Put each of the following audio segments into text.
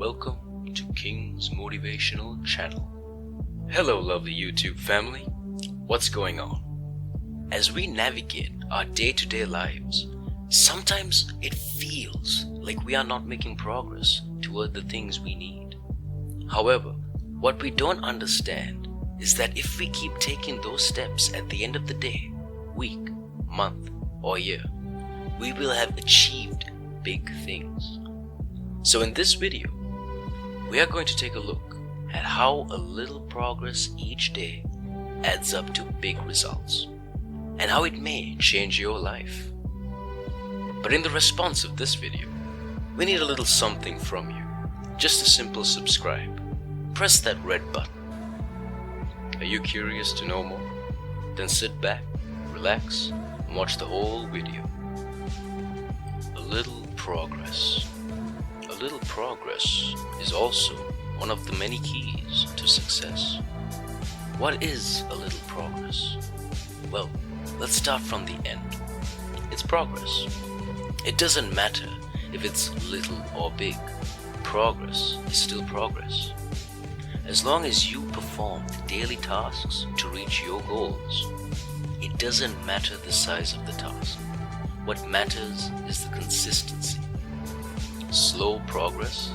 Welcome to King's Motivational Channel. Hello lovely YouTube family, what's going on? As we navigate our day-to-day lives, sometimes it feels like we are not making progress toward the things we need. However, what we don't understand is that if we keep taking those steps at the end of the day, week, month, or year, we will have achieved big things. So in this video, we are going to take a look at how a little progress each day adds up to big results and how it may change your life. But in the response of this video, we need a little something from you. Just a simple subscribe. Press that red button. Are you curious to know more? Then sit back, relax, and watch the whole video. A little progress. A little progress is also one of the many keys to success. What is a little progress? Well, let's start from the end. It's progress. It doesn't matter if it's little or big. Progress is still progress. As long as you perform the daily tasks to reach your goals, it doesn't matter the size of the task. What matters is the consistency. Slow progress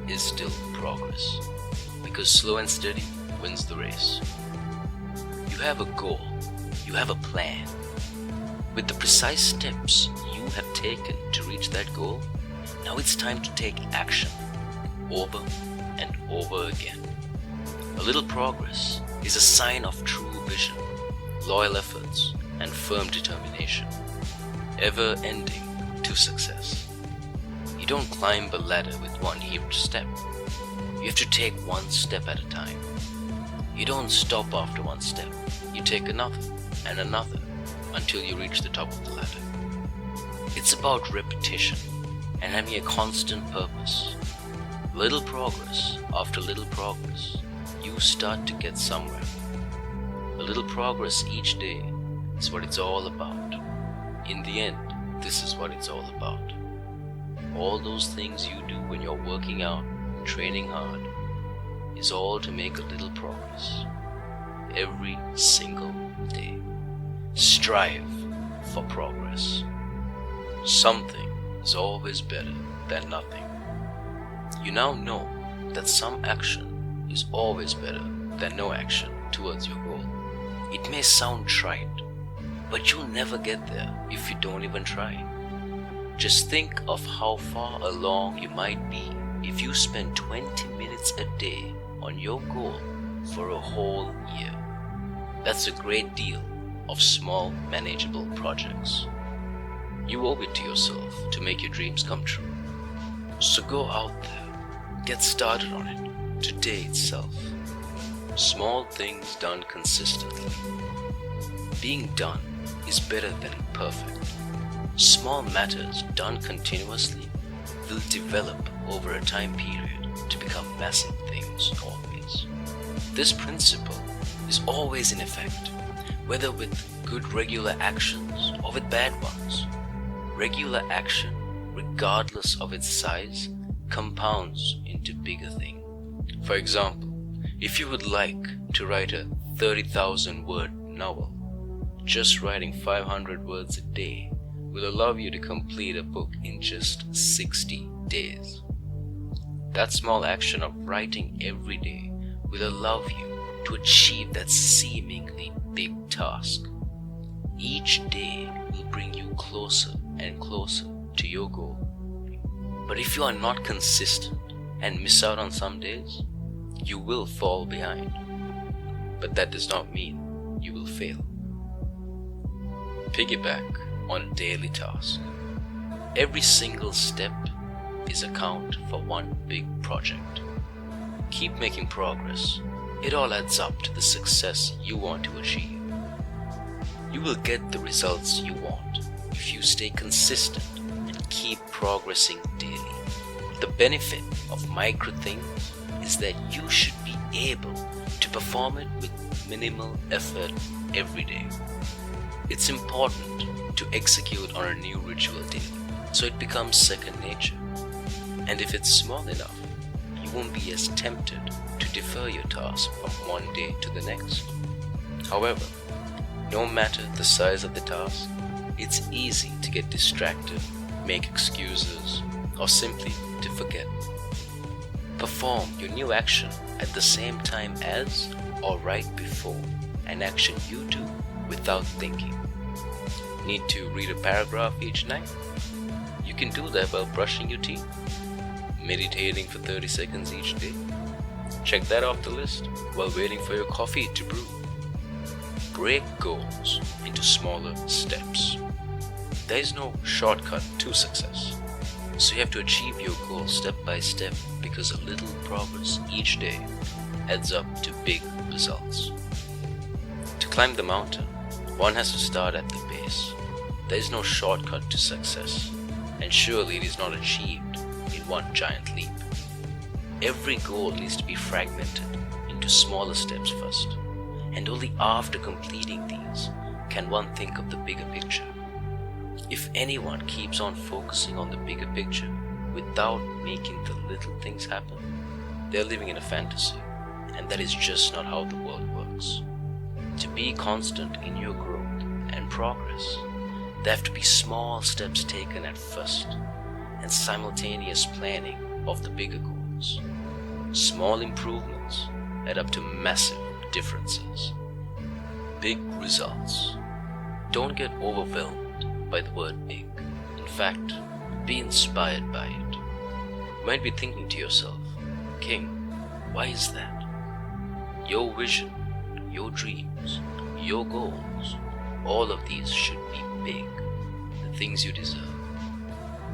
is still progress, because slow and steady wins the race. You have a goal, you have a plan. With the precise steps you have taken to reach that goal, now it's time to take action over and over again. A little progress is a sign of true vision, loyal efforts, and firm determination, ever ending to success. You don't climb a ladder with one huge step. You have to take one step at a time. You don't stop after one step. You take another and another until you reach the top of the ladder. It's about repetition and having a constant purpose. Little progress after little progress, you start to get somewhere. A little progress each day is what it's all about. In the end, this is what it's all about. All those things you do when you're working out and training hard is all to make a little progress. Every single day. Strive for progress. Something is always better than nothing. You now know that some action is always better than no action towards your goal. It may sound trite, but you'll never get there if you don't even try. Just think of how far along you might be if you spend 20 minutes a day on your goal for a whole year. That's a great deal of small, manageable projects. You owe it to yourself to make your dreams come true. So go out there, get started on it today itself. Small things done consistently. Being done is better than perfect. Small matters done continuously will develop over a time period to become massive things always. This principle is always in effect, whether with good regular actions or with bad ones. Regular action, regardless of its size, compounds into bigger things. For example, if you would like to write a 30,000 word novel, just writing 500 words a day will allow you to complete a book in just 60 days. That small action of writing every day will allow you to achieve that seemingly big task. Each day will bring you closer and closer to your goal. But if you are not consistent and miss out on some days, you will fall behind. But that does not mean you will fail. Piggyback on a daily task. Every single step is a count for one big project. Keep making progress. It all adds up to the success you want to achieve. You will get the results you want if you stay consistent and keep progressing daily. The benefit of micro things is that you should be able to perform it with minimal effort every day. It's important to execute on a new ritual daily, so it becomes second nature. And if it's small enough, won't be as tempted to defer your task from one day to the next. However, no matter the size of the task, it's easy to get distracted, make excuses, or simply to forget. Perform your new action at the same time as or right before an action you do without thinking. Need to read a paragraph each night? You can do that while brushing your teeth. Meditating for 30 seconds each day? Check that off the list while waiting for your coffee to brew. Break goals into smaller steps. There is no shortcut to success, so you have to achieve your goal step by step, because a little progress each day adds up to big results. To climb the mountain, one has to start at the base. There is no shortcut to success, and surely it is not achieved in one giant leap. Every goal needs to be fragmented into smaller steps first, and only after completing these can one think of the bigger picture. If anyone keeps on focusing on the bigger picture without making the little things happen, they're living in a fantasy, and that is just not how the world works. To be constant in your growth and progress, there have to be small steps taken at first, and simultaneous planning of the bigger goals. Small improvements add up to massive differences. Big results. Don't get overwhelmed by the word big. In fact, be inspired by it. You might be thinking to yourself, King, why is that? Your vision, your dreams, your goals, all of these should be big, the things you deserve.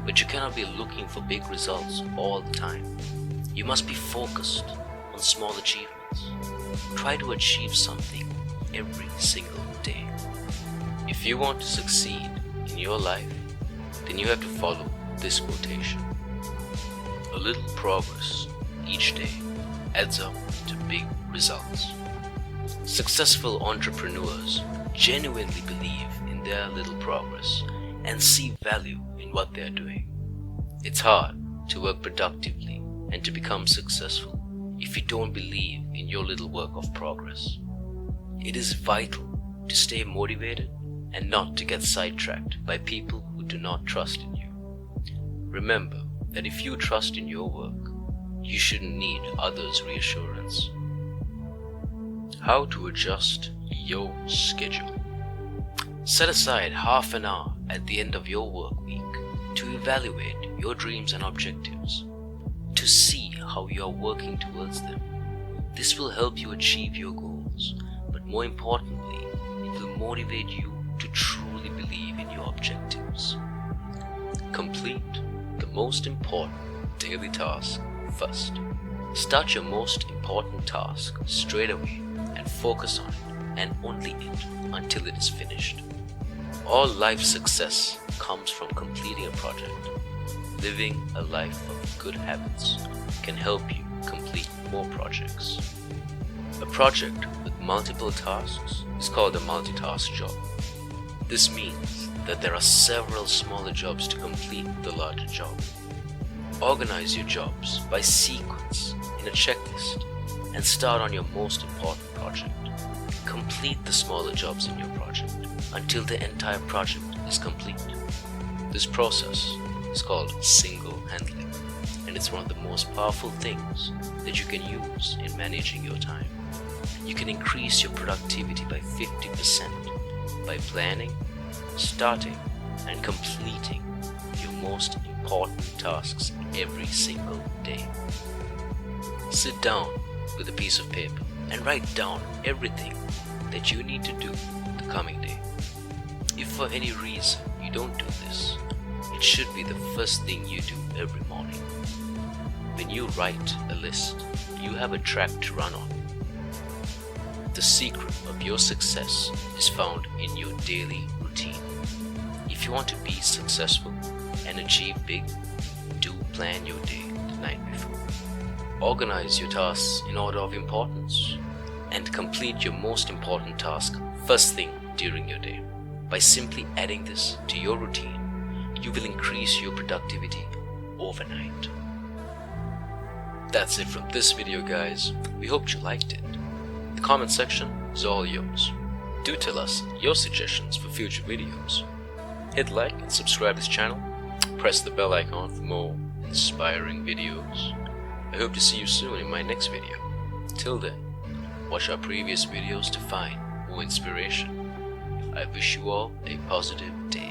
But you cannot be looking for big results all the time. You must be focused on small achievements. Try to achieve something every single day. If you want to succeed in your life, then you have to follow this quotation. A little progress each day adds up to big results. Successful entrepreneurs genuinely believe in their little progress and see value in what they are doing. It's hard to work productively and to become successful if you don't believe in your little work of progress. It is vital to stay motivated and not to get sidetracked by people who do not trust in you. Remember that if you trust in your work, you shouldn't need others' reassurance. How to adjust your schedule. Set aside half an hour at the end of your work week to evaluate your dreams and objectives, to see how you are working towards them. This will help you achieve your goals, but more importantly, it will motivate you to truly believe in your objectives. Complete the most important daily task first. Start your most important task straight away and focus on it and only it until it is finished. All life success comes from completing a project. Living a life of good habits can help you complete more projects. A project with multiple tasks is called a multitask job. This means that there are several smaller jobs to complete the larger job. Organize your jobs by sequence in a checklist and start on your most important project. Complete the smaller jobs in your project until the entire project is complete. This process is called single handling, and it's one of the most powerful things that you can use in managing your time. You can increase your productivity by 50% by planning, starting, and completing your most important tasks every single day. Sit down with a piece of paper and write down everything that you need to do the coming day. If for any reason you don't do this, it should be the first thing you do every morning. When you write a list, you have a track to run on. The secret of your success is found in your daily routine. If you want to be successful and achieve big, do plan your day the night before. Organize your tasks in order of importance and complete your most important task first thing during your day. By simply adding this to your routine, you will increase your productivity overnight. That's it from this video, guys. We hope you liked it. The comment section is all yours. Do tell us your suggestions for future videos. Hit like and subscribe to this channel. Press the bell icon for more inspiring videos. I hope to see you soon in my next video. Till then, watch our previous videos to find more inspiration. I wish you all a positive day.